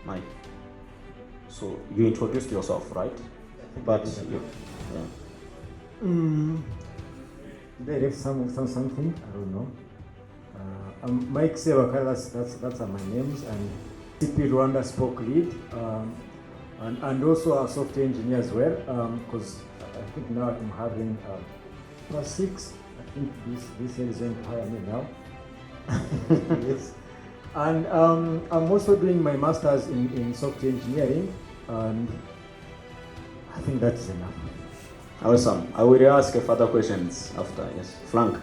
Mike. So you introduced yourself, right? But you, yeah. They left something, I don't know. I'm Mike Sevaka, that's my names, and CP Rwanda spoke lead, and also a software engineer as well, because I think now I'm having plus 6. I think this year is going to hire me now. Yes. And I'm also doing my master's in software engineering, and I think that's enough. Awesome. I will ask further questions after. Yes, Frank.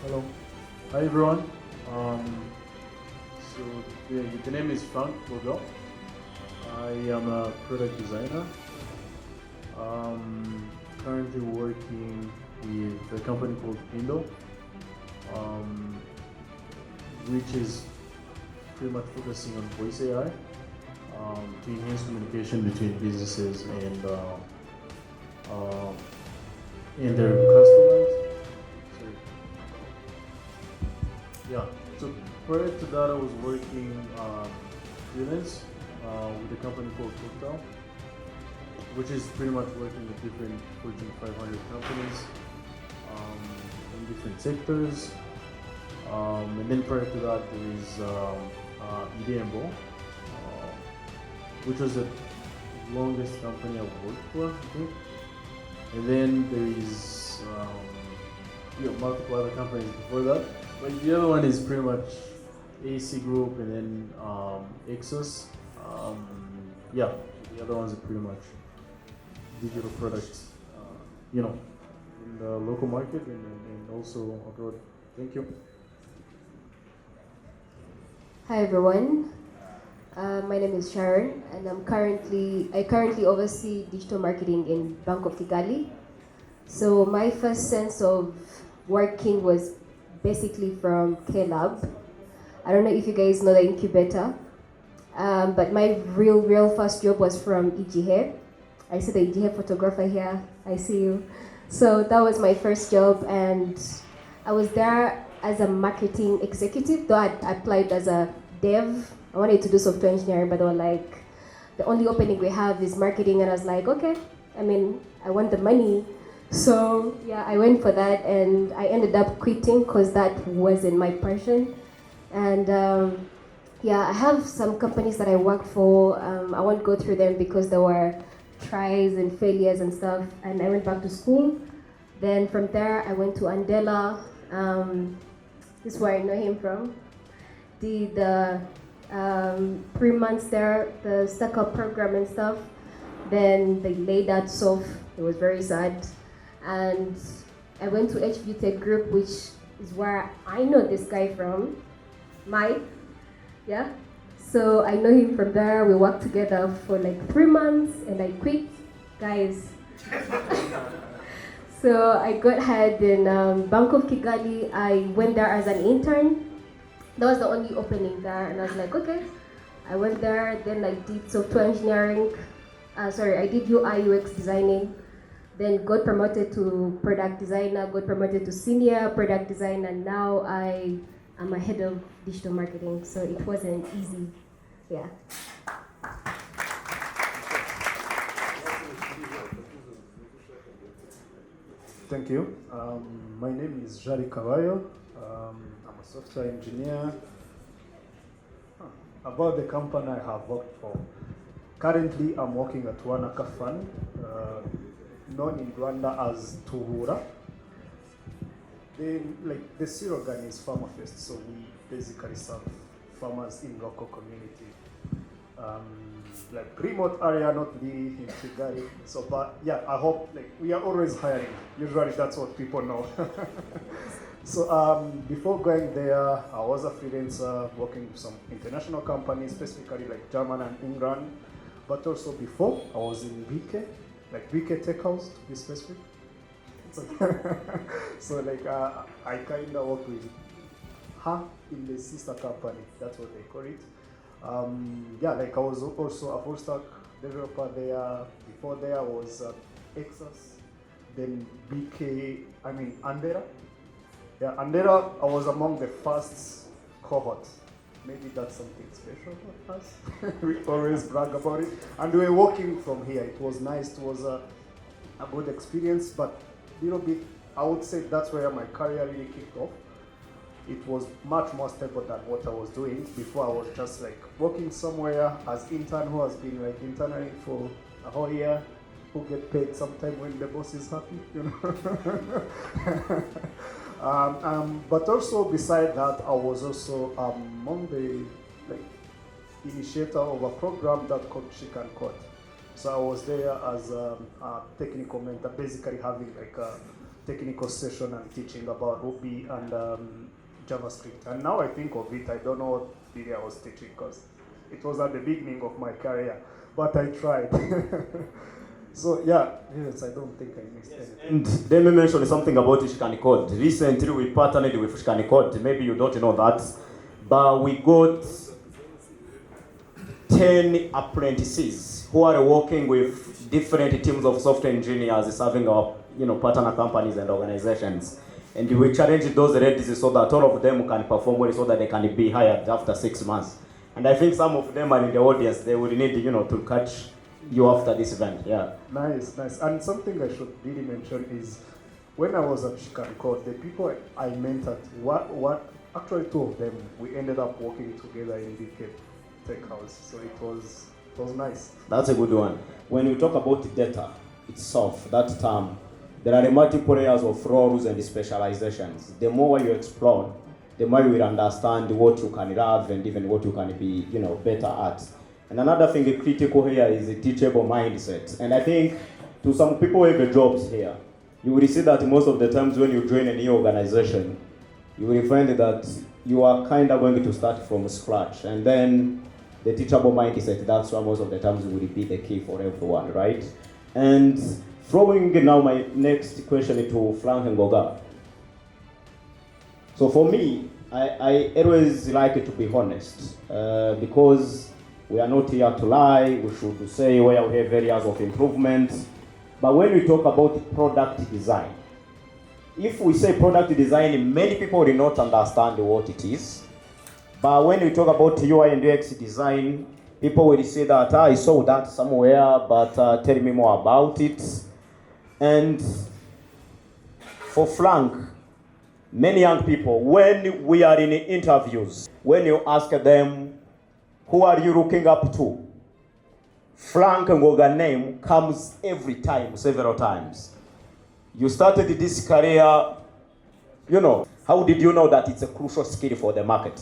Hello. Hi everyone. So the name is Frank Bogo. I am a product designer. Currently working with a company called Pindo, which is pretty much focusing on voice AI to enhance communication between businesses and their customers. Yeah, so prior to that, I was working freelance with a company called Cooktown, which is pretty much working with different Fortune 500 companies in different sectors. And then prior to that, there is Idembo, which was the longest company I've worked for, I think. And then there is multiple other companies before that. But the other one is pretty much AC Group and then Exos. Yeah, the other ones are pretty much digital products, in the local market and also abroad. Thank you. Hi everyone. My name is Sharon, and I currently oversee digital marketing in Bank of Kigali. So my first sense of working was basically from K-Lab. I don't know if you guys know the incubator, but my real first job was from EGH. I see the EGH photographer here. I see you. So that was my first job, and I was there as a marketing executive, though I applied as a dev. I wanted to do software engineering, but they were like, the only opening we have is marketing, and I was like, okay, I want the money. So yeah, I went for that, and I ended up quitting because that wasn't my passion. And I have some companies that I worked for. I won't go through them because there were tries and failures and stuff. And I went back to school. Then from there, I went to Andela. This is where I know him from. Did the 3 months there, the startup program and stuff. Then they laid that off. It was very sad. And I went to HVU Tech Group, which is where I know this guy from, Mike. Yeah. So I know him from there. We worked together for like 3 months, and I quit, guys. So I got hired in Bank of Kigali. I went there as an intern. That was the only opening there, and I was like, okay. I went there. Then I did software engineering. I did UI UX designing. Then got promoted to product designer, got promoted to senior product designer. Now I am a head of digital marketing, so it wasn't easy. Yeah. Thank you. My name is Jari Cavallo. I'm a software engineer. About the company I have worked for. Currently, I'm working at Wanaka Fund, known in Rwanda as Tuhura. The slogan is Farmer Fest, so we basically serve farmers in local community. Remote area, not really in Kigali. So, but yeah, I hope we are always hiring. Usually, that's what people know. So before going there, I was a freelancer working with some international companies, specifically like German and England. But also before, I was in BK Tech House to be specific. So I kind of work with her in the sister company. That's what they call it. I was also a full stack developer there. Before there was Exos, then Andera. Yeah, Andera, I was among the first cohort maybe that's something special about us. We always brag about it. And we were walking from here. It was nice. It was a good experience, but little bit, I would say that's where my career really kicked off. It was much more stable than what I was doing before. I was just like working somewhere as intern who has been like interning for a whole year, who get paid sometime when the boss is happy, you know. But also beside that, I was also on the like initiator of a program that called She Can Code. So I was there as a technical mentor, basically having like a technical session and teaching about Ruby and JavaScript. And now I think of it, I don't know what really I was teaching because it was at the beginning of my career, but I tried. So yeah, yes, I don't think I missed anything. And then we mentioned something about Shikani Code. Recently we partnered with Shikani Code. Maybe you don't know that, but we got 10 apprentices who are working with different teams of software engineers serving our partner companies and organizations. And we challenge those ladies so that all of them can perform well so that they can be hired after 6 months. And I think some of them are in the audience. They will need to catch you after this event. Yeah. Nice. And something I should really mention is when I was at She Can Code, the people I mentored, actually 2 of them, we ended up working together in BK Tech House. So it was nice. That's a good one. When we talk about data itself, that term, there are multiple areas of roles and specializations. The more you explore, the more you will understand what you can love and even what you can be, better at. And another thing critical here is a teachable mindset. And I think to some people who have jobs here, you will see that most of the times when you join a new organization, you will find that you are kind of going to start from scratch. And then the teachable mindset, that's why most of the times will be the key for everyone, right? And throwing now my next question to Frank and Goga. So for me, I always like to be honest because we are not here to lie. We should say where we have areas of improvement. But when we talk about product design, if we say product design, many people will not understand what it is. But when we talk about UI and UX design, people will say that I saw that somewhere, but tell me more about it. And for Frank, many young people, when we are in interviews, when you ask them, who are you looking up to? Frank Ngoga name comes every time, several times. You started this career, how did you know that it's a crucial skill for the market?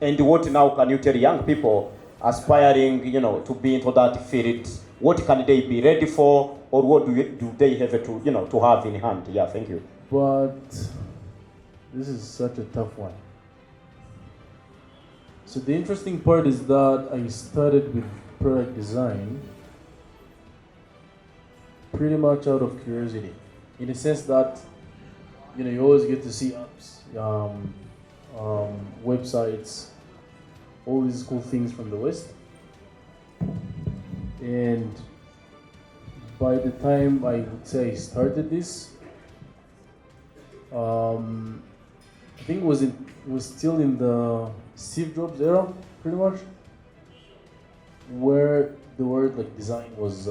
And what now can you tell young people aspiring, to be into that field? What can they be ready for, or what do they have to have in hand? Yeah, thank you. But this is such a tough one. So the interesting part is that I started with product design pretty much out of curiosity, in the sense that you always get to see apps, websites, all these cool things from the West. And by the time I would say I started this, I think it was still in the Steve Jobs era, pretty much, where the word like design was,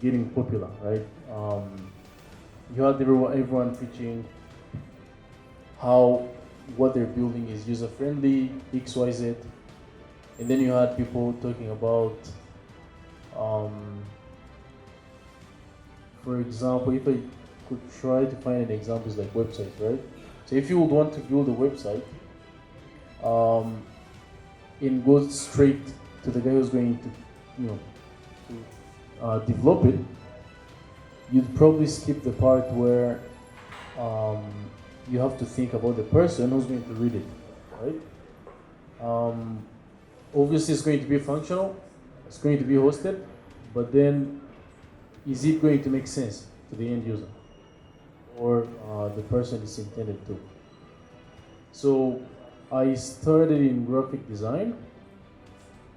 getting popular, right? You had everyone preaching how what they're building is user friendly, XYZ, and then you had people talking about, for example, if I could try to find an examples like websites, right? So if you would want to build a website, it goes straight to the guy who's going to develop it. You'd probably skip the part where you have to think about the person who's going to read it, right? Obviously, it's going to be functional, it's going to be hosted, but then is it going to make sense to the end user or the person it's intended to? So I started in graphic design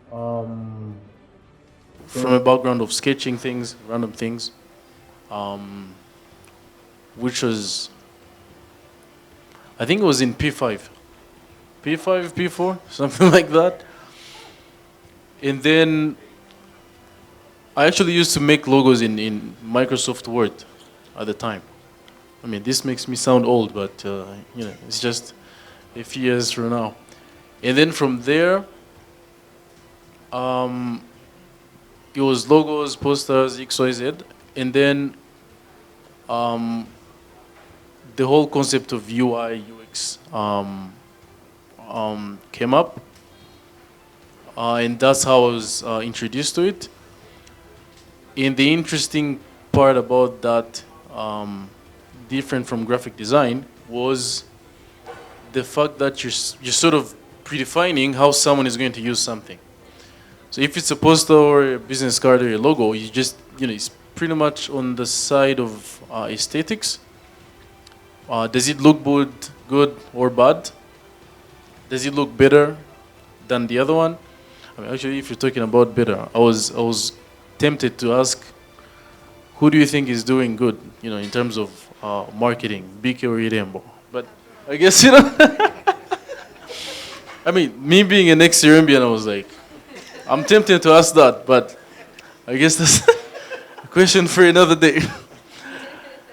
from a background of sketching things, random things, which was, I think it was in P5. P5, P4, something like that. And then I actually used to make logos in Microsoft Word at the time. I mean, this makes me sound old, but it's just a few years from now. And then from there, it was logos, posters, XYZ, and then the whole concept of UI, UX came up, and that's how I was introduced to it. And the interesting part about that, different from graphic design, was the fact that you're sort of predefining how someone is going to use something. So if it's a poster or a business card or a logo, you just, it's pretty much on the side of aesthetics. Does it look good or bad? Does it look better than the other one? I mean, actually, if you're talking about better, I was tempted to ask, who do you think is doing good, in terms of marketing, BK or Irembo? But I guess, I mean, me being an ex-Serembian, I was like, I'm tempted to ask that, but I guess that's a question for another day.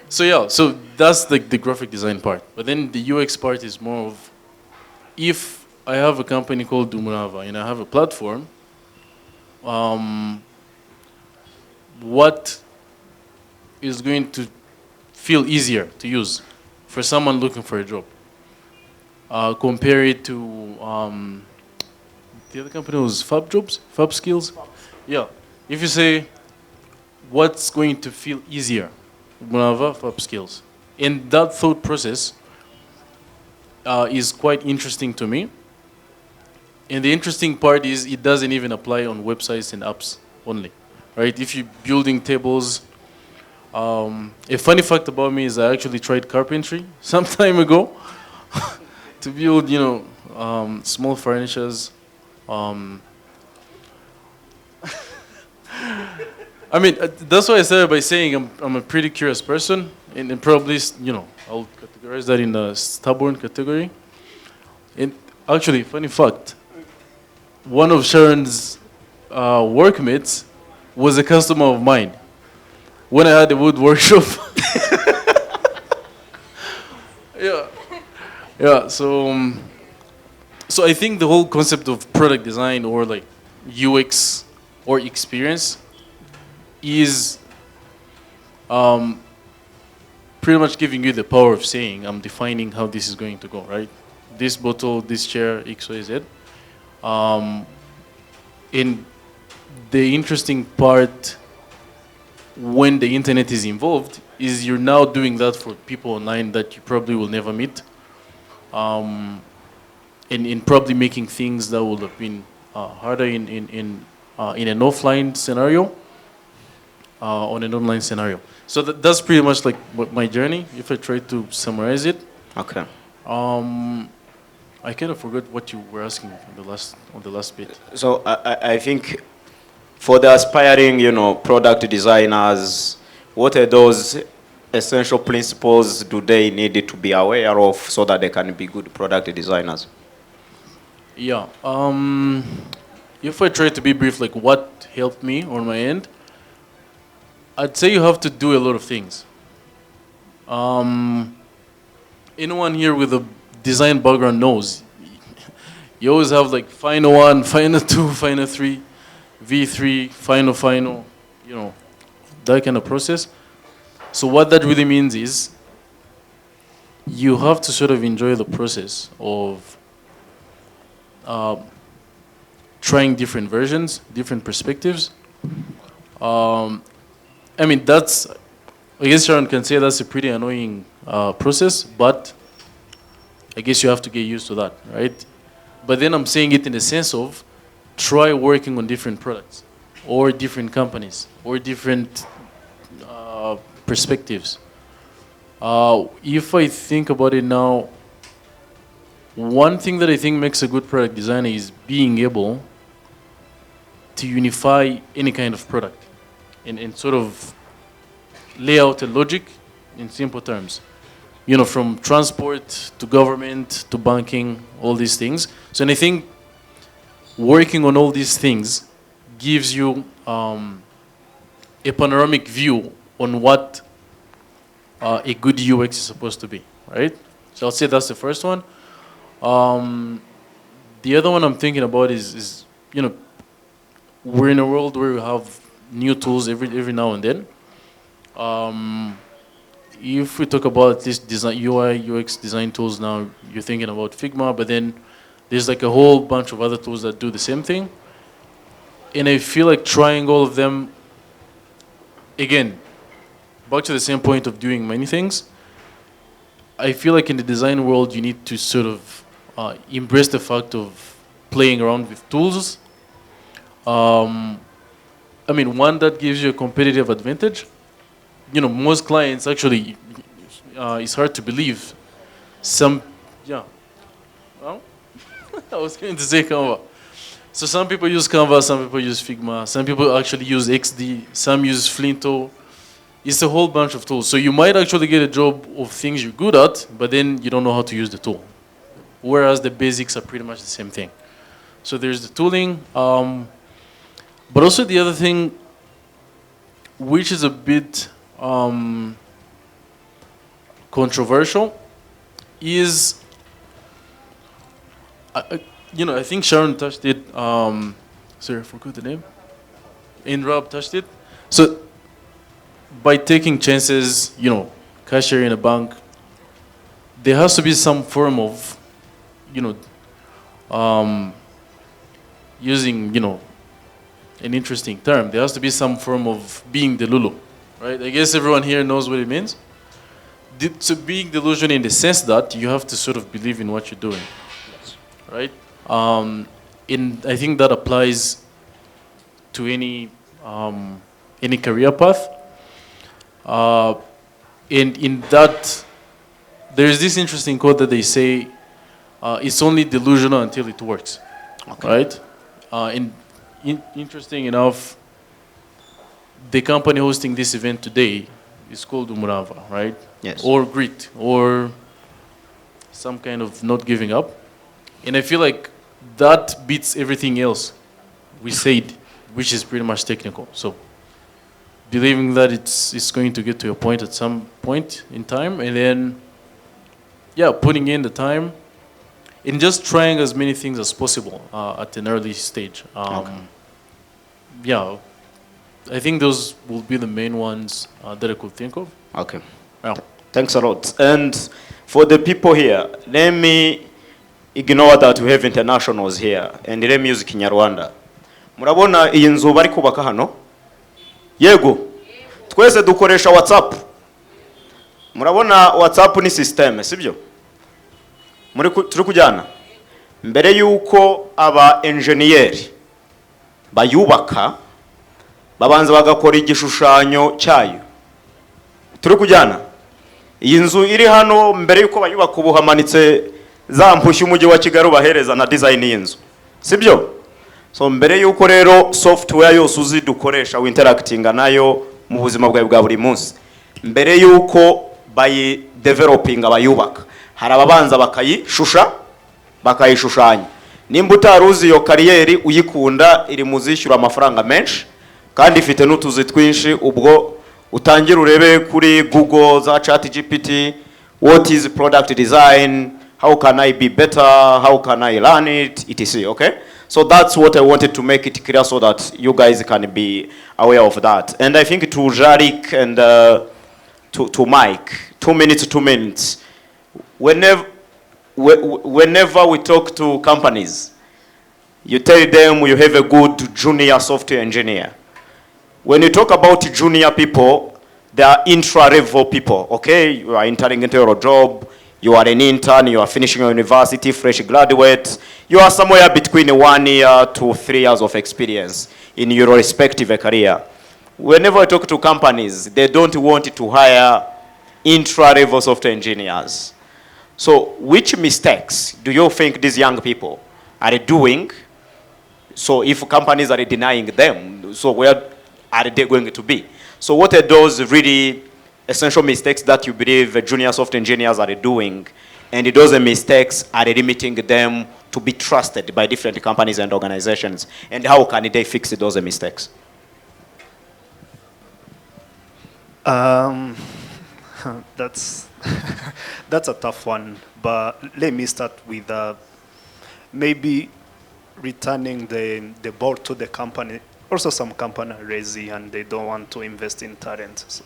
So that's the graphic design part. But then the UX part is more of, if I have a company called Dumurava and I have a platform, what is going to feel easier to use for someone looking for a job? Compare it to the other company was Fab Skills. Yeah. If you say, what's going to feel easier? Dumurava, Fab Skills. And that thought process is quite interesting to me. And the interesting part is it doesn't even apply on websites and apps only, right? If you're building tables, a funny fact about me is I actually tried carpentry some time ago to build, small furnitures. I mean, that's why I started by saying I'm a pretty curious person, and probably, I'll categorize that in the stubborn category. And actually, funny fact, one of Sharon's workmates was a customer of mine when I had a wood workshop. Yeah. So I think the whole concept of product design or like UX or experience is pretty much giving you the power of saying, I'm defining how this is going to go, right? This bottle, this chair, X, Y, Z. And the interesting part when the internet is involved is you're now doing that for people online that you probably will never meet. And in probably making things that would have been harder in an offline scenario, on an online scenario. So that's pretty much like my journey, if I try to summarize it. Okay. I kind of forgot what you were asking on the last bit. So I think for the aspiring, product designers, what are those essential principles do they need to be aware of so that they can be good product designers? Yeah. If I try to be brief, like what helped me on my end, I'd say you have to do a lot of things. Anyone here with a design background knows you always have like Final 1, Final 2, Final 3, V3, Final, that kind of process. So what that really means is you have to sort of enjoy the process of trying different versions, different perspectives. I mean, I guess Sharon can say that's a pretty annoying process, but I guess you have to get used to that, right? But then I'm saying it in the sense of try working on different products or different companies or different perspectives. If I think about it now, one thing that I think makes a good product designer is being able to unify any kind of product and sort of lay out a logic in simple terms. from transport to government to banking, all these things. So, and I think working on all these things gives you a panoramic view on what a good UX is supposed to be, right? So I'll say that's the first one. The other one I'm thinking about is we're in a world where we have new tools every now and then. If we talk about this design, UI, UX design tools now, you're thinking about Figma, but then there's like a whole bunch of other tools that do the same thing. And I feel like trying all of them, again, back to the same point of doing many things, I feel like in the design world, you need to sort of embrace the fact of playing around with tools. One that gives you a competitive advantage. Most clients actually, it's hard to believe. Well, I was going to say Canva. So some people use Canva, some people use Figma, some people actually use XD, some use Flinto. It's a whole bunch of tools. So you might actually get a job of things you're good at, but then you don't know how to use the tool. Whereas the basics are pretty much the same thing. So there's the tooling. But also the other thing, which is a bit controversial, is, I think Sharon touched it. Sorry, I forgot the name. And Rob touched it. So by taking chances, cashier in a bank, there has to be some form of, using, an interesting term. There has to be some form of being the Lulu, right? I guess everyone here knows what it means. So being delusional in the sense that you have to sort of believe in what you're doing, right? And I think that applies to any career path. And in that, there is this interesting quote that they say, it's only delusional until it works, right? Interesting enough, the company hosting this event today is called Umurava, right? Yes. Or grit, or some kind of not giving up. And I feel like that beats everything else we said, which is pretty much technical. So believing that it's going to get to a point at some point in time, and then, putting in the time, and just trying as many things as possible at an early stage. I think those will be the main ones that I could think of. Okay. Yeah. Thanks a lot. And for the people here, let me ignore that we have internationals here and let me use Kinyarwanda. Murabona iyi nzu bari kubaka hano? Yego. Twese dukoresha WhatsApp. Murabona WhatsApp ni system, sibyo? Turi kujyana. Mbere yuko aba engineer bayubaka babanza bagakora igishushanyo cyayo. Turi kujyana. Iyi nzu iri hano mbere yuko bayubaka ubu hamanitse za mpushya umujyi wa Kigali bahereza na design y'inzu. Sibyo? So mbere yuko rero software yose uzi dukoresha interactinga nayo mu buzima bwawe bwa buri munsi. Mbere yuko bayi developing abayubaka. Hari ababanza bakayishushanya. Nimba utaruzi iyo kariyeri uyikunda iri muzishyura amafaranga menshi kandi ifite n'utuzi twinshi, ubwo utangira urebe kuri Google za ChatGPT, what is product design, how can I be better, how can I learn it, etc. Okay? So that's what I wanted to make it clear so that you guys can be aware of that. And I think to Jarik and to Mike, 2 minutes. Whenever we talk to companies, you tell them you have a good junior software engineer. When you talk about junior people, they are intra-level people, okay? You are entering into your job, you are an intern, you are finishing your university, fresh graduate. You are somewhere between 1 year to 3 years of experience in your respective career. Whenever I talk to companies, they don't want to hire intra-level software engineers. So which mistakes do you think these young people are doing? So if companies are denying them, so where are they going to be? So what are those really essential mistakes that you believe junior software engineers are doing, and those mistakes are limiting them to be trusted by different companies and organizations, and how can they fix those mistakes? That's that's a tough one, but let me start with maybe returning the ball to the company. Also, some company are lazy and they don't want to invest in talent. So.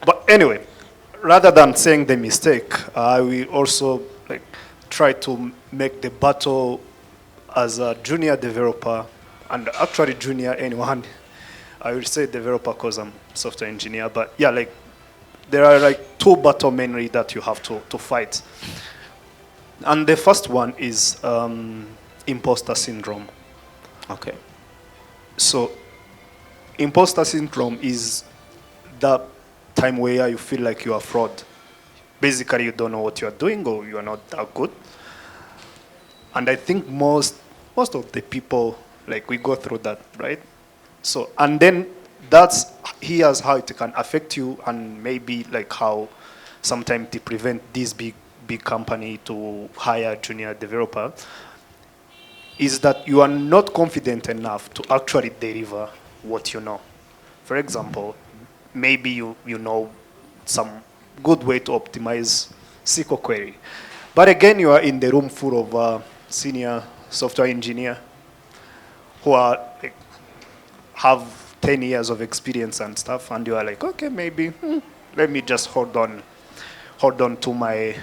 But anyway, rather than saying the mistake, I will also try to make the battle as a junior developer, and actually junior anyone. I will say developer because I'm software engineer, but yeah, there are two battles mainly that you have to fight. And the first one is imposter syndrome. Okay. So imposter syndrome is that time where you feel like you are fraud. Basically, you don't know what you are doing, or you are not that good. And I think most of the people, we go through that, right? So, and then here's how it can affect you, and maybe how sometimes to prevent this big company to hire junior developer, is that you are not confident enough to actually deliver what you know. For example, maybe you know some good way to optimize SQL query. But again, you are in the room full of senior software engineer who are have 10 years of experience and stuff, and you are okay, maybe let me just hold on to my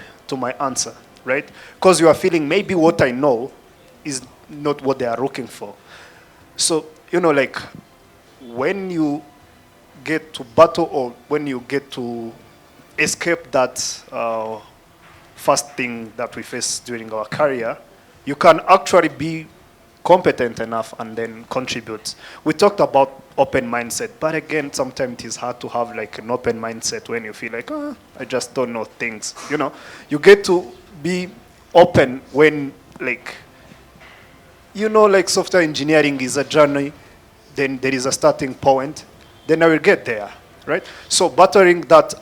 answer, right? Because you are feeling maybe what I know is not what they are looking for. So, when you get to battle, or when you get to escape that first thing that we face during our career, you can actually be competent enough and then contribute. We talked about open mindset, but again, sometimes it is hard to have an open mindset when you feel I just don't know things. You get to be open when software engineering is a journey, then there is a starting point, then I will get there, right? So battling that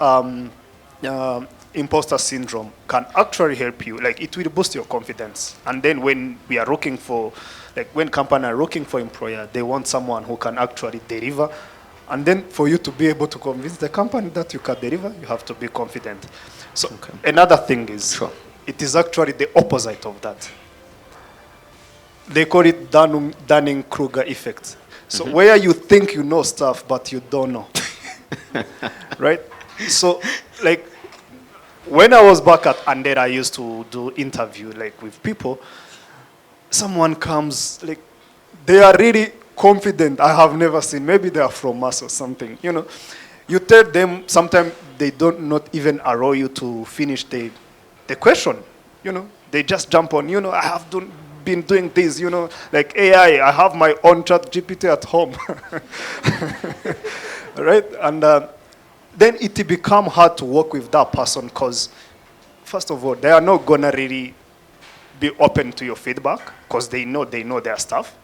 imposter syndrome can actually help you. It will boost your confidence. And then when we are looking for, when companies are looking for employer, they want someone who can actually deliver. And then for you to be able to convince the company that you can deliver, you have to be confident. So another thing is, it is actually the opposite of that. They call it Dunning-Kruger effect. So where you think you know stuff, but you don't know. Right? So, when I was back at Andere, I used to do interview, with people. Someone comes, they are really confident. I have never seen. Maybe they are from us or something. You tell them, sometimes they don't not even allow you to finish the question. They just jump on. I have been doing this. AI. I have my own ChatGPT at home. Right? And then it become hard to work with that person because, first of all, they are not gonna really be open to your feedback because they know their stuff.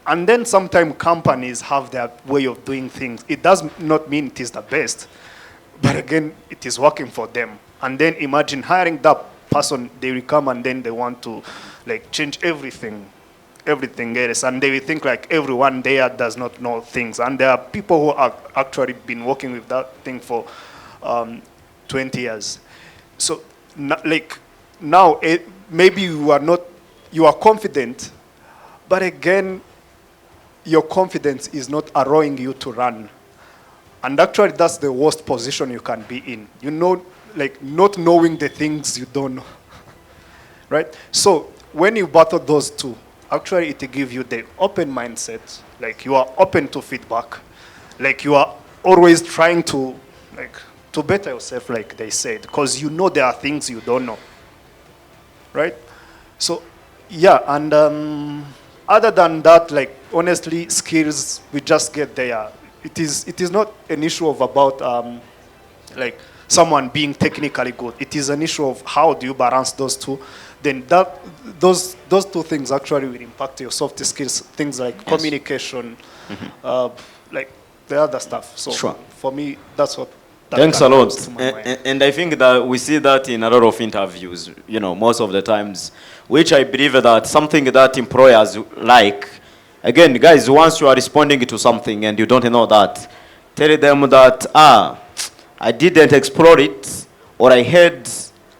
And then sometimes companies have their way of doing things. It does not mean it is the best, but again, it is working for them. And then imagine hiring that person, they will come and then they want to change everything else, and they will think everyone there does not know things. And there are people who are actually been working with that thing for 20 years. So now maybe you are confident, but again, your confidence is not allowing you to run. And actually, that's the worst position you can be in. Not knowing the things you don't know, right? So when you battle those two, actually it gives you the open mindset, you are open to feedback, you are always trying to better yourself, they said, because there are things you don't know, right? So yeah, and other than that, honestly, skills, we just get there. It is not an issue of about someone being technically good. It is an issue of how do you balance those two. Then those two things actually will impact your soft skills, things like communication, the other stuff. So for me, that's what Thanks a that lot. comes to my mind. And I think that we see that in a lot of interviews, you know, most of the times, which I believe that something that employers like, again, guys, once you are responding to something and you don't know that, tell them that, I didn't explore it, or I heard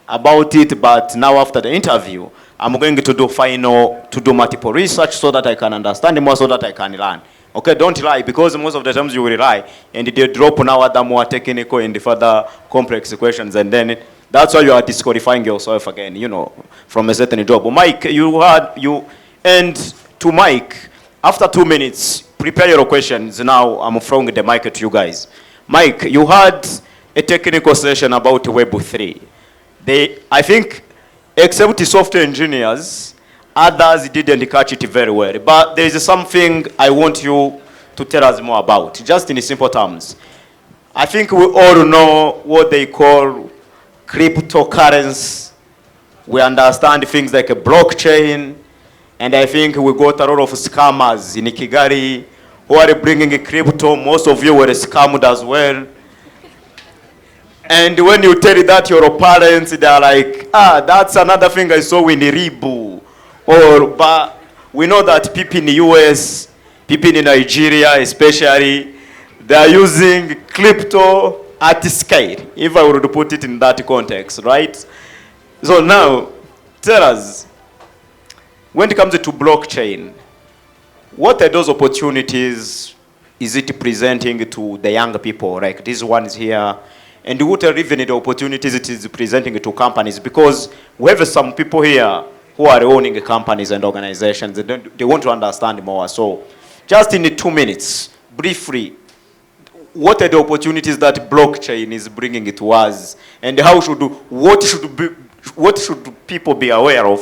about it, but now after the interview, I'm going to do multiple research so that I can understand more, so that I can learn. Okay, don't lie, because most of the times you will lie and they drop now other more technical and further complex questions, and then that's why you are disqualifying yourself again, you know, from a certain job. Mike, and to Mike, after 2 minutes, prepare your questions. Now I'm throwing the mic to you guys. Mike, you had a technical session about Web3. I think, except the software engineers, others didn't catch it very well. But there is something I want you to tell us more about, just in simple terms. I think we all know what they call cryptocurrency. We understand things like a blockchain. And I think we got a lot of scammers in Kigali who are bringing crypto. Most of you were scammed as well. And when you tell that your parents, they are like, that's another thing I saw in the Ribu. But we know that people in the US, people in Nigeria especially, they are using crypto at scale, if I were to put it in that context, right? So now, tell us, when it comes to blockchain, what are those opportunities is it presenting to the young people, like these ones here? And what are even the opportunities it is presenting to companies? Because we have some people here who are owning companies and organizations, and they want to understand more. So just in 2 minutes, briefly, what are the opportunities that blockchain is bringing to us? And what should people be aware of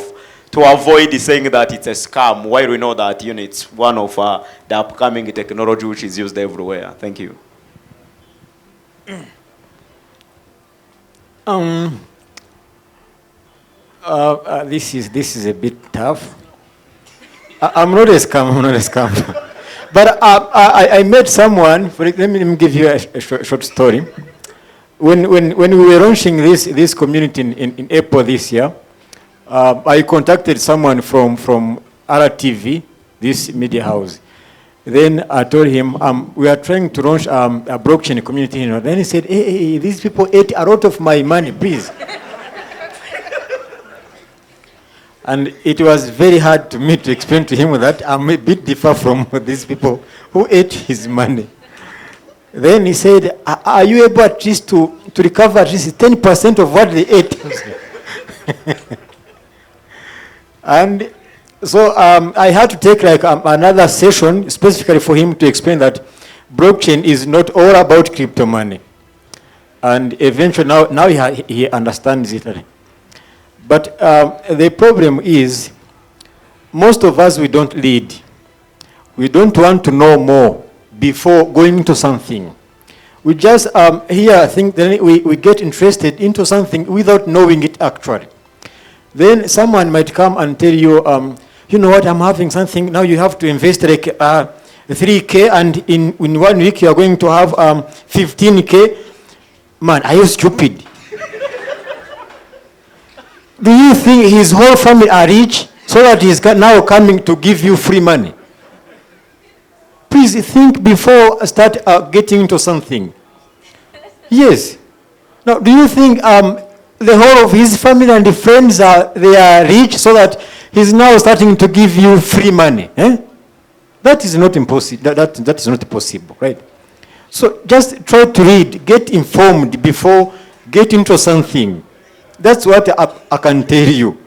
to avoid saying that it's a scam, while we know that, you know, it's one of the upcoming technology which is used everywhere? Thank you. This is a bit tough. I'm not a scam. But I met someone. Let me give you a short story. When we were launching this community in April this year, I contacted someone from RTV, this media house. Then I told him, we are trying to launch a blockchain community. You know. Then he said, hey, these people ate a lot of my money, please. And it was very hard to me to explain to him that I'm a bit different from these people who ate his money. Then he said, are you able at least to recover at least 10% of what they ate? And so I had to take like another session specifically for him to explain that blockchain is not all about crypto money. And eventually now he understands it. But the problem is, most of us, we don't lead. We don't want to know more before going into something. We just I think then we get interested into something without knowing it actually. Then someone might come and tell you, you know what, I'm having something, now you have to invest like 3K, and in 1 week you are going to have 15K. Man, are you stupid? Do you think his whole family are rich so that he's now coming to give you free money? Please think before start getting into something. Yes. Now, do you think the whole of his family and the friends they are rich so that he's now starting to give you free money? That is not impossible. That is not possible, right? So just try to read, get informed before get into something. That's what I can tell you.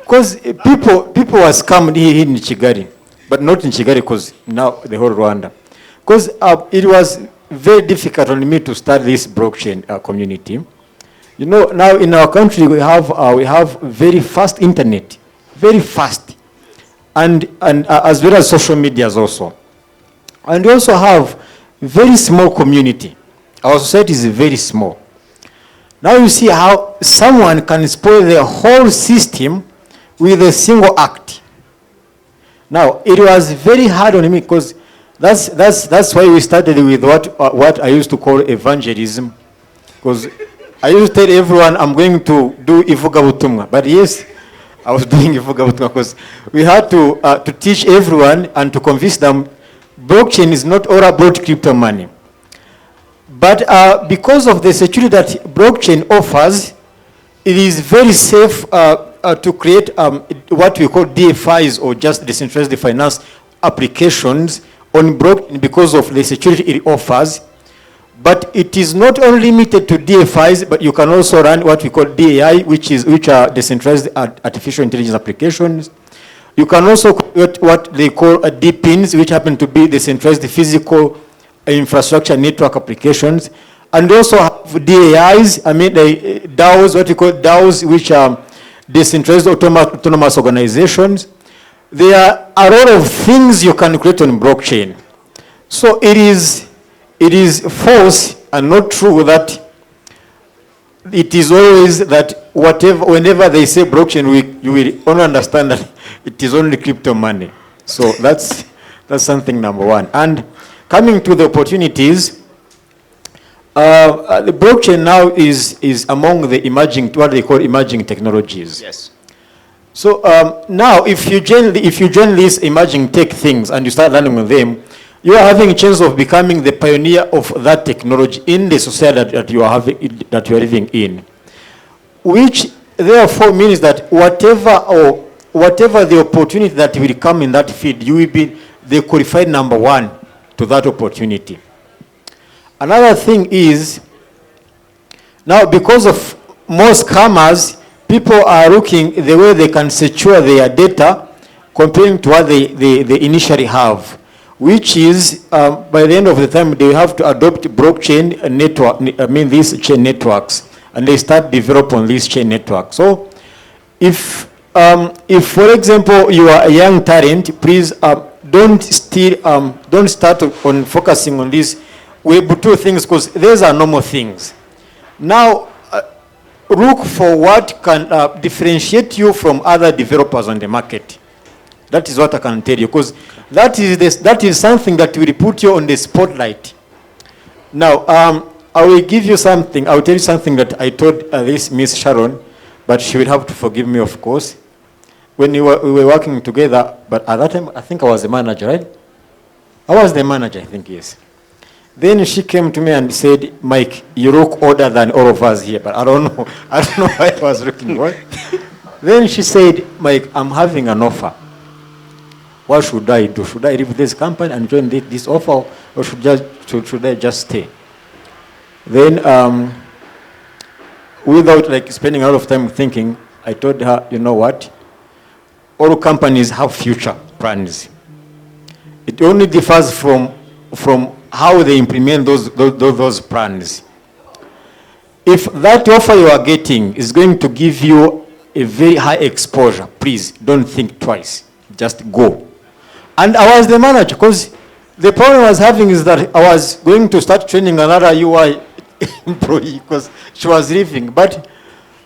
Because people were scammed here in Kigali, but not in Kigali because now the whole Rwanda. Because it was very difficult on me to start this blockchain community. You know, now in our country we have very fast internet, very fast, and as well as social medias also, and we also have very small community. Our society is very small. Now you see how someone can spoil the whole system with a single act. Now it was very hard on me because that's why we started with what I used to call evangelism. Because I used to tell everyone I'm going to do Ivuga Butumwa. But yes, I was doing Ivuga Butumwa because we had to teach everyone and to convince them blockchain is not all about crypto money. But because of the security that blockchain offers, it is very safe to create what we call DFIs, or just decentralized finance applications on blockchain because of the security it offers. But it is not only limited to DFIs, but you can also run what we call DAI, which are decentralized artificial intelligence applications. You can also create what they call DPINs, which happen to be decentralized physical infrastructure network applications. And also have DAIs, I mean the DAOs, what we call DAOs, which are decentralized autonomous organizations. There are a lot of things you can create on blockchain. So it is false and not true that it is always that whenever they say blockchain, you will only understand that it is only crypto money. So that's something number one. And coming to the opportunities, the blockchain now is among the emerging, what they call emerging technologies. Yes. So now, if you join these emerging tech things and you start learning with them, you are having a chance of becoming the pioneer of that technology in the society that you are living in, which therefore means that whatever the opportunity that will come in that field, you will be the qualified number one to that opportunity. Another thing is, now because of most scammers, people are looking the way they can secure their data comparing to what they initially have, which is by the end of the time they have to adopt blockchain network, these chain networks, and they start developing these chain networks. So if for example you are a young talent, please don't start on focusing on these Web 2 things, because these are normal things. Now look for what can differentiate you from other developers on the market. That is what I can tell you, because that is something that will put you on the spotlight. Now, I will give you something. I will tell you something that I told this Miss Sharon, but she will have to forgive me, of course. When we were working together, but at that time, I think I was the manager, right? I was the manager, I think, yes. Then she came to me and said, Mike, you look older than all of us here, but I don't know why I was looking old. Then she said, Mike, I'm having an offer. What should I do? Should I leave this company and join this offer, or should I just stay? Then, without spending a lot of time thinking, I told her, you know what? All companies have future plans. It only differs from how they implement those plans. If that offer you are getting is going to give you a very high exposure, please don't think twice. Just go. And I was the manager, because the problem I was having is that I was going to start training another UI employee because she was leaving. But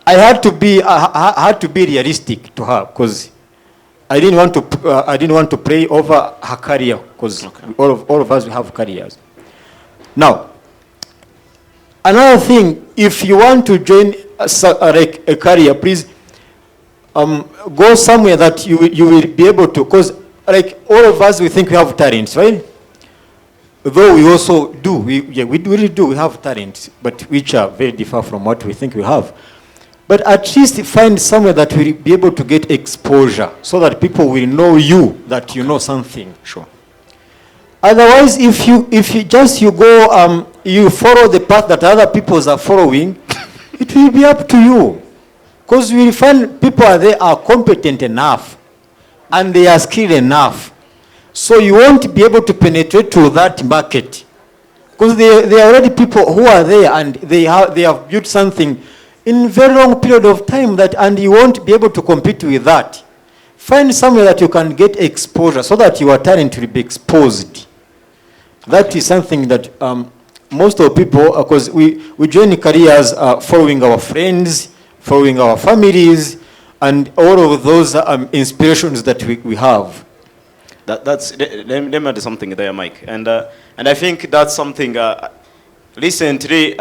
I had to be realistic to her, because I didn't want to play over her career, because all of us we have careers. Now, another thing, if you want to join a career, please go somewhere that you will be able to, because all of us, we think we have talents, right? Though we also do, we really do, we have talents, but which are very different from what we think we have. But at least find somewhere that will be able to get exposure, so that people will know you, that you know something. Sure. Otherwise, if you go, you follow the path that other people are following, it will be up to you. Because you will find people are competent enough, and they are skilled enough. So you won't be able to penetrate to that market. Because there are already people who are there, and they have built something in a very long period of time, and you won't be able to compete with that. Find somewhere that you can get exposure, so that your talent will be exposed. That is something that most of people, because we join careers following our friends, following our families, and all of those inspirations that we have. Let me add something there, Mike. And I think that's something recently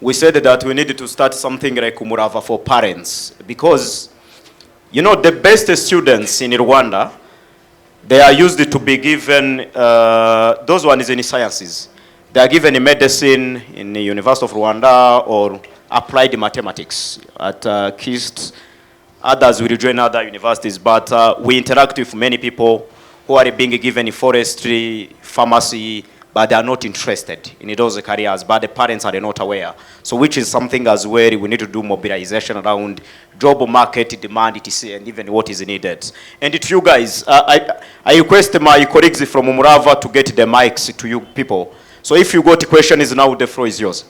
we said that we needed to start something like Umurava for parents, because, you know, the best students in Rwanda, they are used to be given, those ones in sciences. They are given in medicine in the University of Rwanda or applied mathematics at KIST. Others will join other universities, but we interact with many people who are being given forestry, pharmacy, but they are not interested in those careers, but the parents are not aware. So which is something as well we need to do mobilization around job market demand, etc., and even what is needed. And to you guys, I request my colleagues from Umurava to get the mics to you people. So if you got questions now, the floor is yours.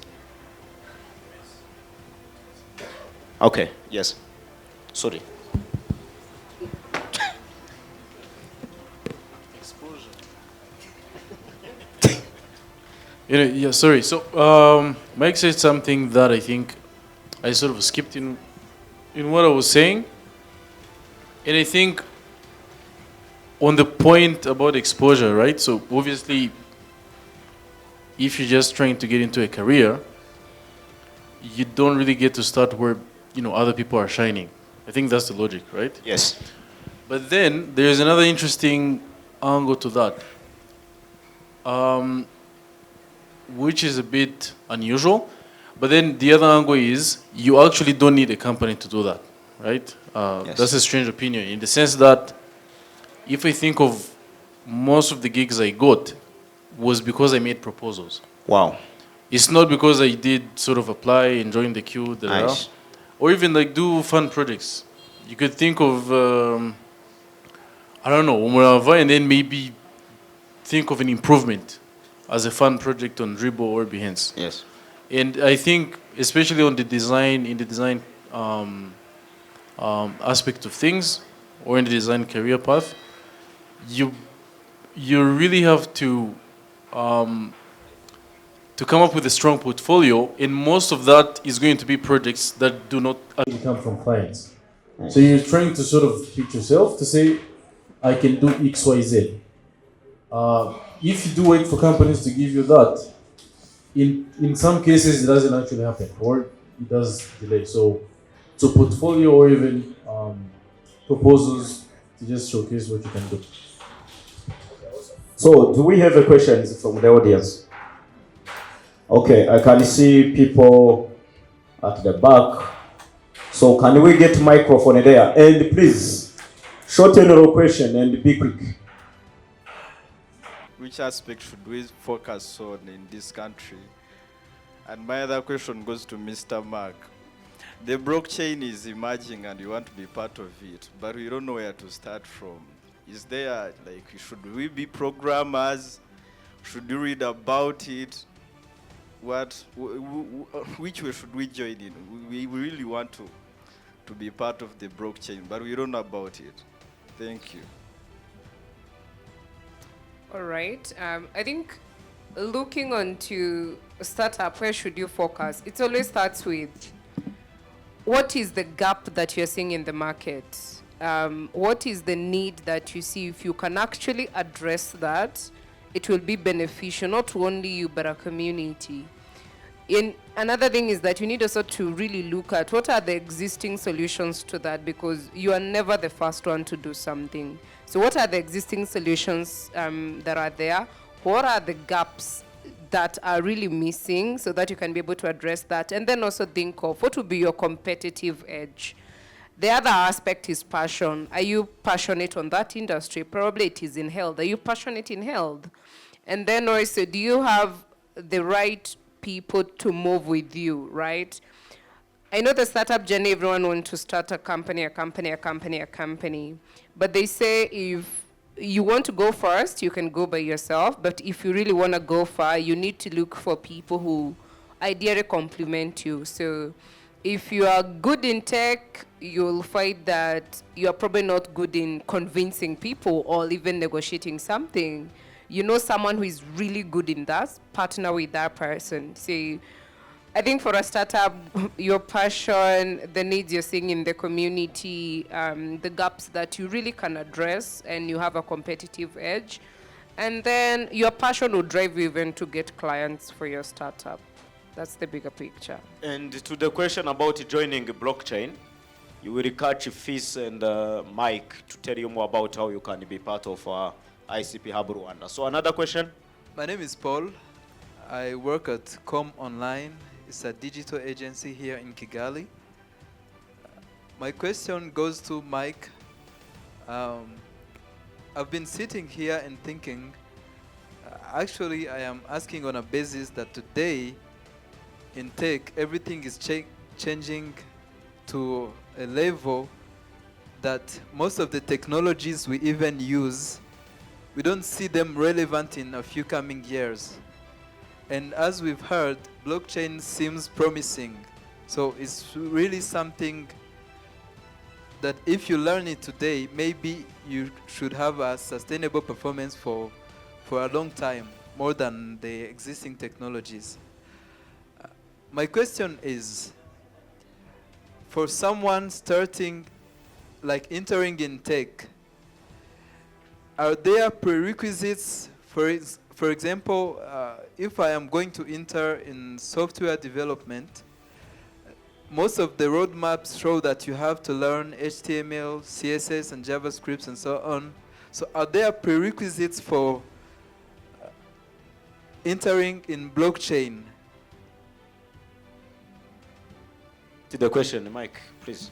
Okay, yes. Sorry. Yeah, sorry. So, Mike said something that I think I sort of skipped in what I was saying. And I think on the point about exposure, right? So, obviously, if you're just trying to get into a career, you don't really get to start where, you know, other people are shining. I think that's the logic, right? Yes. But then there's another interesting angle to that. Which is a bit unusual. But then the other angle is you actually don't need a company to do that, right? Yes. That's a strange opinion in the sense that if I think of most of the gigs I got was because I made proposals. Wow. It's not because I did sort of apply and join the queue, Nice. or even like do fun projects. You could think of, I don't know, Umurava, and then maybe think of an improvement as a fun project on Dribble or Behance. Yes. And I think, especially on the design, in the design aspect of things, or in the design career path, you really have to come up with a strong portfolio, and most of that is going to be projects that do not actually come from clients. So you're trying to sort of pitch yourself to say, I can do X, Y, Z. If you do wait for companies to give you that, in some cases it doesn't actually happen, or it does delay. So portfolio or even proposals to just showcase what you can do. So, do we have a questions from the audience? Okay, I can see people at the back. So, can we get microphone there? And please, shorten your question and be quick. Which aspect should we focus on in this country? And my other question goes to Mr. Mark. The blockchain is emerging and you want to be part of it, but we don't know where to start from. Is there, like, should we be programmers? Should you read about it? Which way should we join in? We really want to be part of the blockchain, but we don't know about it. Thank you. All right. I think looking onto a startup, where should you focus? It always starts with what is the gap that you're seeing in the market? What is the need that you see? If you can actually address that, it will be beneficial, not only you, but a community. And another thing is that you need also to really look at what are the existing solutions to that, because you are never the first one to do something. So what are the existing solutions that are there? What are the gaps that are really missing so that you can be able to address that? And then also think of what will be your competitive edge. The other aspect is passion. Are you passionate on that industry? Probably it is in health. Are you passionate in health? And then also, do you have the right people to move with you, right? I know the startup journey, everyone wants to start a company. But they say if you want to go first, you can go by yourself. But if you really want to go far, you need to look for people who ideally complement you. So if you are good in tech, you'll find that you're probably not good in convincing people or even negotiating something. You know someone who is really good in that, partner with that person. See, I think for a startup, your passion, the needs you're seeing in the community, the gaps that you really can address, and you have a competitive edge. And then your passion will drive you even to get clients for your startup. That's the bigger picture. And to the question about joining blockchain, you will catch Fizz and Mike to tell you more about how you can be part of ICP Hub Rwanda. So another question? My name is Paul. I work at Com Online. It's a digital agency here in Kigali. My question goes to Mike. I've been sitting here and thinking, actually I am asking on a basis that today in tech everything is changing to a level that most of the technologies we even use, we don't see them relevant in a few coming years. And as we've heard, blockchain seems promising. So it's really something that if you learn it today, maybe you should have a sustainable performance for a long time, more than the existing technologies. My question is, for someone starting, like entering in tech, are there prerequisites? For example, if I am going to enter in software development, most of the roadmaps show that you have to learn HTML, CSS, and JavaScript, and so on. So are there prerequisites for entering in blockchain? To the question, Mike, please.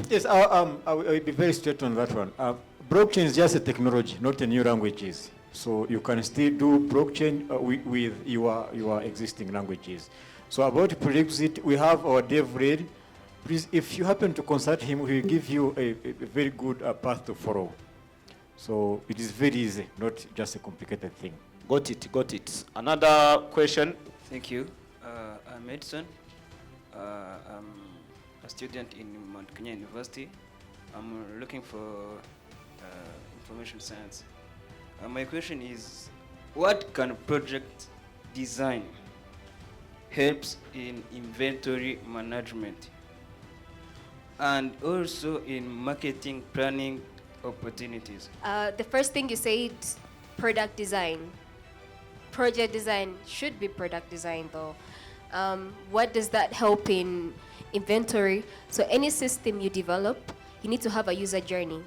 Yes, I will be very straight on that one. Blockchain is just a technology, not a new languages. So you can still do blockchain with your existing languages. So about prerequisite, we have our dev lead. Please, if you happen to consult him, he will give you a very good path to follow. So it is very easy, not just a complicated thing. Got it. Another question? Thank you. I'm Edson. I'm a student in Mount Kenya University. I'm looking for information science. My question is, what can project design helps in inventory management and also in marketing planning opportunities? The first thing you said, product design. Project design should be product design though. What does that help in inventory? So any system you develop, you need to have a user journey.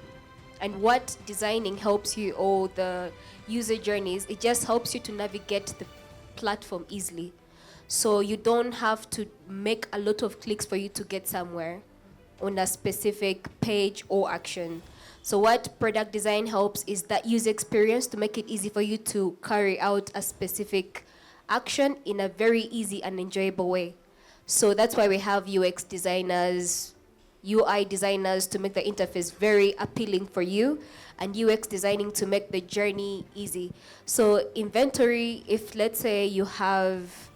And what designing helps you, or the user journeys, it just helps you to navigate the platform easily. So you don't have to make a lot of clicks for you to get somewhere on a specific page or action. So what product design helps is that user experience to make it easy for you to carry out a specific action in a very easy and enjoyable way. So that's why we have UX designers, UI designers to make the interface very appealing for you, and UX designing to make the journey easy. So inventory, if let's say you have,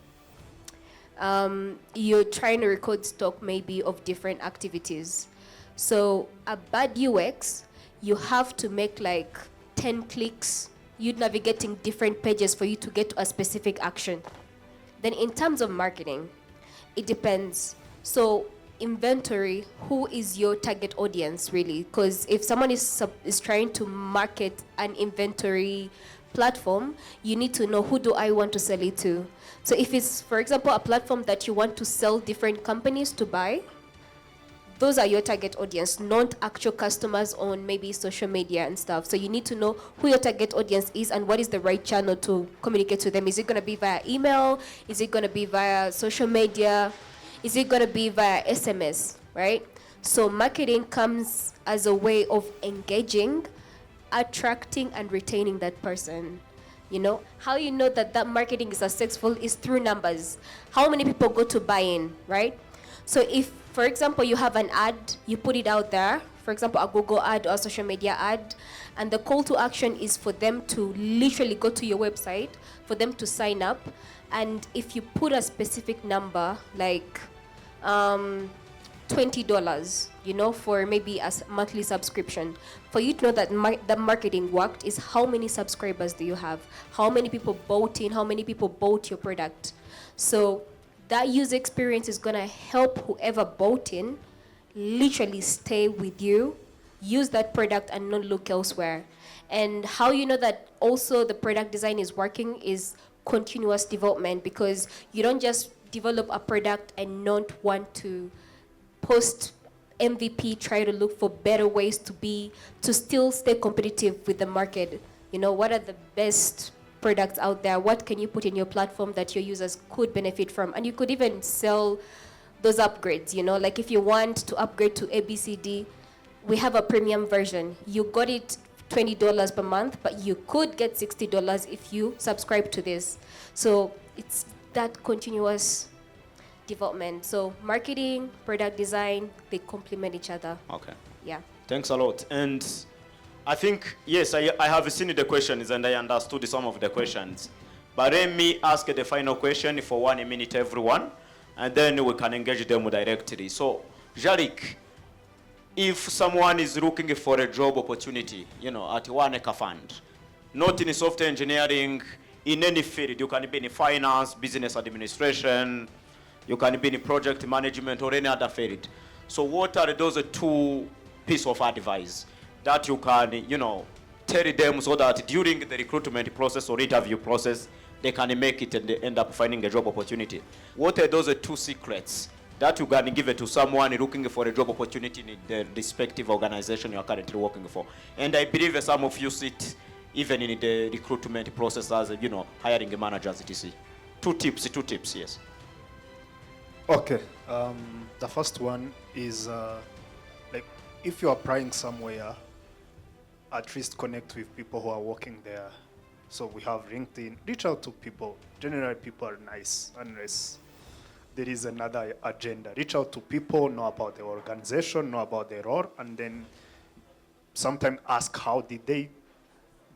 you're trying to record stock maybe of different activities. So a bad UX, you have to make like 10 clicks, you navigating different pages for you to get to a specific action. Then in terms of marketing, it depends. So inventory, who is your target audience really? Because if someone is trying to market an inventory platform, you need to know, who do I want to sell it to? So if it's, for example, a platform that you want to sell different companies to buy, those are your target audience, not actual customers on maybe social media and stuff. So you need to know who your target audience is and what is the right channel to communicate to them. Is it going to be via email? Is it going to be via social media? Is it going to be via SMS, right? So marketing comes as a way of engaging, attracting, and retaining that person. You know, how you know that that marketing is successful is through numbers. How many people go to buy in, right? So if, for example, you have an ad, you put it out there, for example, a Google ad or a social media ad, and the call to action is for them to literally go to your website, for them to sign up. And if you put a specific number, like $20, you know, for maybe a monthly subscription, for you to know that the marketing worked is how many subscribers do you have? How many people bought in? How many people bought your product? So that user experience is going to help whoever bought in literally stay with you, use that product and not look elsewhere. And how you know that also the product design is working is continuous development, because you don't just develop a product and not want to post MVP, try to look for better ways to still stay competitive with the market. You know, what are the best products out there? What can you put in your platform that your users could benefit from? And you could even sell those upgrades, you know, like if you want to upgrade to ABCD, we have a premium version. You got it $20 per month, but you could get $60 if you subscribe to this. So it's that continuous development. So marketing, product design, they complement each other. Okay. Yeah. Thanks a lot. And I think, yes, I have seen the questions and I understood some of the questions. But let me ask the final question for 1 minute, everyone, and then we can engage them directly. So, Jalik, if someone is looking for a job opportunity, you know, at One Acre Fund, not in software engineering, in any field, you can be in finance, business administration, you can be in project management or any other field. So what are those 2 pieces of advice that you can, you know, tell them so that during the recruitment process or interview process, they can make it and they end up finding a job opportunity? What are those 2 secrets that you can give it to someone looking for a job opportunity in the respective organization you are currently working for? And I believe some of you sit even in the recruitment process as, you know, hiring managers, etc. 2 tips, yes. Okay, the first one is like if you're applying somewhere, at least connect with people who are working there. So we have LinkedIn, reach out to people. Generally people are nice unless there is another agenda. Reach out to people, know about the organization, know about the role, and then sometimes ask how did they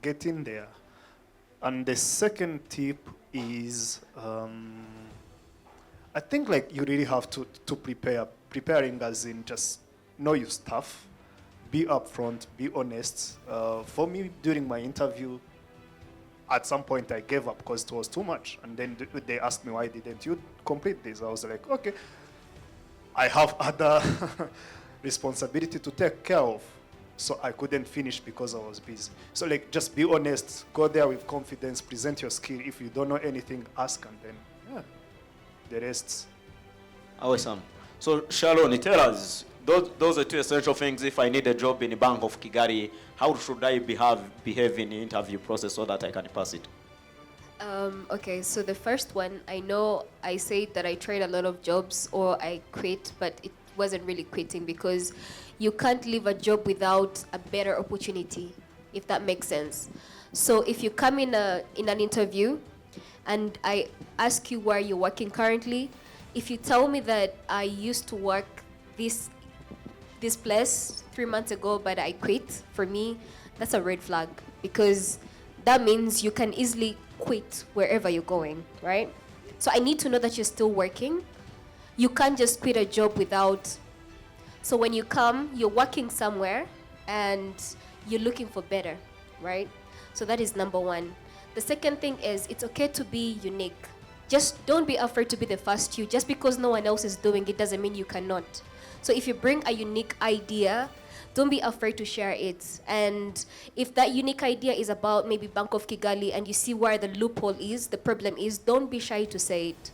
get in there. And the second tip is, I think like you really have to prepare. Preparing as in just know your stuff, be upfront, be honest. For me, during my interview, at some point I gave up because it was too much. And then they asked me, why didn't you complete this? I was like, okay, I have other responsibility to take care of. So I couldn't finish because I was busy. So like, just be honest, go there with confidence, present your skill. If you don't know anything, ask, and then, yeah, the rest. Awesome. So Sharon, tell us, those are 2 essential things. If I need a job in the Bank of Kigali, how should I behave in the interview process so that I can pass it? Okay, so the first one, I know I said that I tried a lot of jobs or I quit, but it wasn't really quitting, because you can't leave a job without a better opportunity, if that makes sense. So if you come in an interview and I ask you where you're working currently, if you tell me that I used to work this place 3 months ago, but I quit, for me, that's a red flag, because that means you can easily quit wherever you're going, right? So I need to know that you're still working. You can't just quit a job without. So when you come, you're working somewhere and you're looking for better, right? So that is number 1. The second thing is, it's okay to be unique. Just don't be afraid to be the first you. Just because no one else is doing it doesn't mean you cannot. So if you bring a unique idea, don't be afraid to share it. And if that unique idea is about maybe Bank of Kigali and you see where the loophole is, the problem is, don't be shy to say it.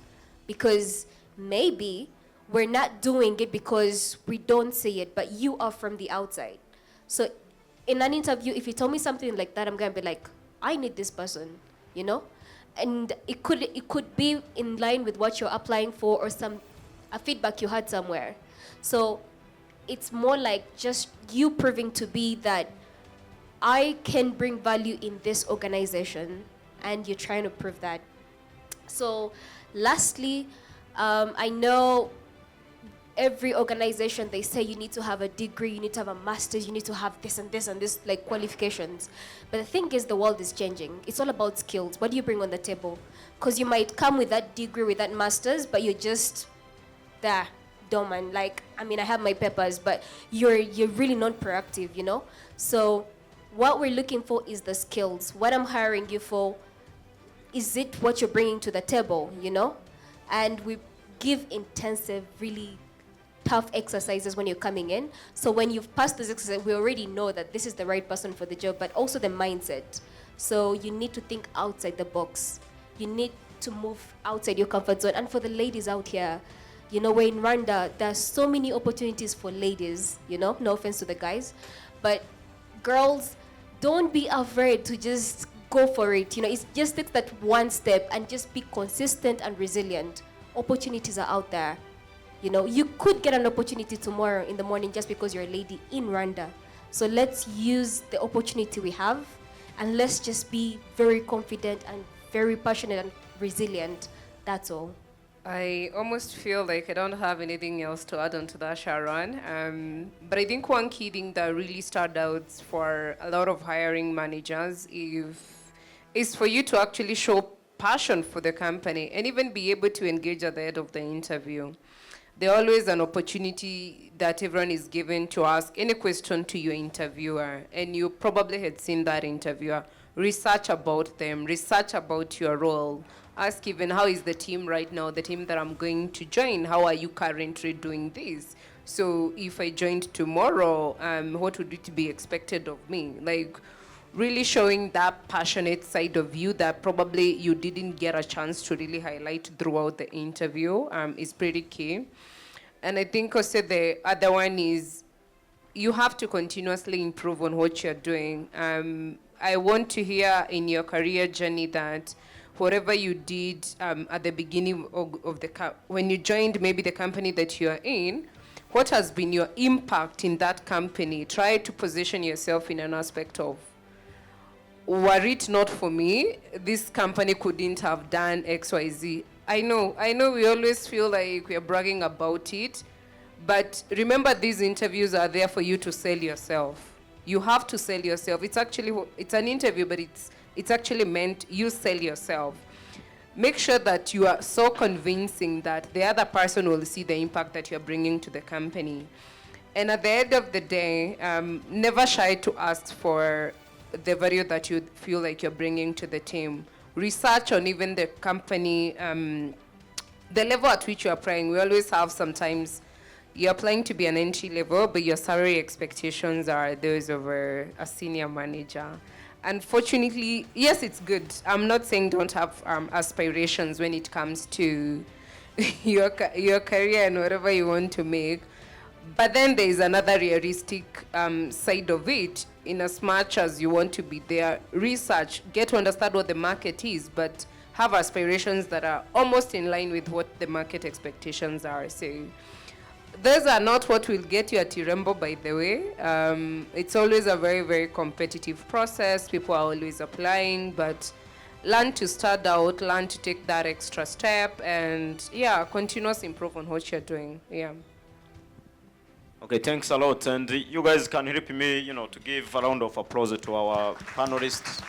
Because maybe we're not doing it because we don't say it, but you are from the outside. So in an interview, if you tell me something like that, I'm going to be like, I need this person, you know? And it could be in line with what you're applying for or a feedback you had somewhere. So it's more like just you proving to be that I can bring value in this organization, and you're trying to prove that. So lastly, I know every organization, they say you need to have a degree, you need to have a master's, you need to have this and this and this, like qualifications. But the thing is, the world is changing. It's all about skills. What do you bring on the table? Because you might come with that degree, with that master's, but you're just there, dormant. Like, I mean, I have my papers, but you're really not proactive, you know? So what we're looking for is the skills. What I'm hiring you for, is it what you're bringing to the table, you know? And we give intensive, really tough exercises when you're coming in. So when you've passed this exercise, we already know that this is the right person for the job, but also the mindset. So you need to think outside the box. you need to move outside your comfort zone. And for the ladies out here, you know, we're in Rwanda, there's so many opportunities for ladies, you know, no offense to the guys, but girls, don't be afraid to just go for it. You know, it just takes that one step and just be consistent and resilient. Opportunities are out there. You know, you could get an opportunity tomorrow in the morning just because you're a lady in Rwanda. So let's use the opportunity we have, and let's just be very confident and very passionate and resilient. That's all. I almost feel like I don't have anything else to add on to that, Sharon. But I think one key thing that really stood out for a lot of hiring managers is for you to actually show passion for the company and even be able to engage at the end of the interview. There's always an opportunity that everyone is given to ask any question to your interviewer, and you probably had seen that interviewer. Research about them, research about your role. Ask even, how is the team right now, the team that I'm going to join? How are you currently doing this? So if I joined tomorrow, what would it be expected of me? Like, really showing that passionate side of you that probably you didn't get a chance to really highlight throughout the interview is pretty key. And I think also the other one is you have to continuously improve on what you're doing. I want to hear in your career journey that whatever you did at the beginning of when you joined maybe the company that you are in, what has been your impact in that company? Try to position yourself in an aspect of, were it not for me, this company couldn't have done XYZ. I know we always feel like we're bragging about it, but remember, these interviews are there for you to sell yourself. You have to sell yourself. It's an interview, but it's actually meant you sell yourself. Make sure that you are so convincing that the other person will see the impact that you're bringing to the company. And at the end of the day, never shy to ask for the value that you feel like you're bringing to the team. Research on even the company, the level at which you're applying. We always have sometimes you're applying to be an entry level, but your salary expectations are those of a senior manager. Unfortunately, yes, it's good. I'm not saying don't have aspirations when it comes to your career and whatever you want to make. But then there is another realistic side of it. In as much as you want to be there, research, get to understand what the market is, but have aspirations that are almost in line with what the market expectations are. So those are not what will get you at Irembo, by the way. It's always a very, very competitive process. People are always applying, but learn to start out, learn to take that extra step, and yeah, continuous improve on what you're doing. Yeah. Okay, thanks a lot. And you guys can help me, to give a round of applause to our panelists.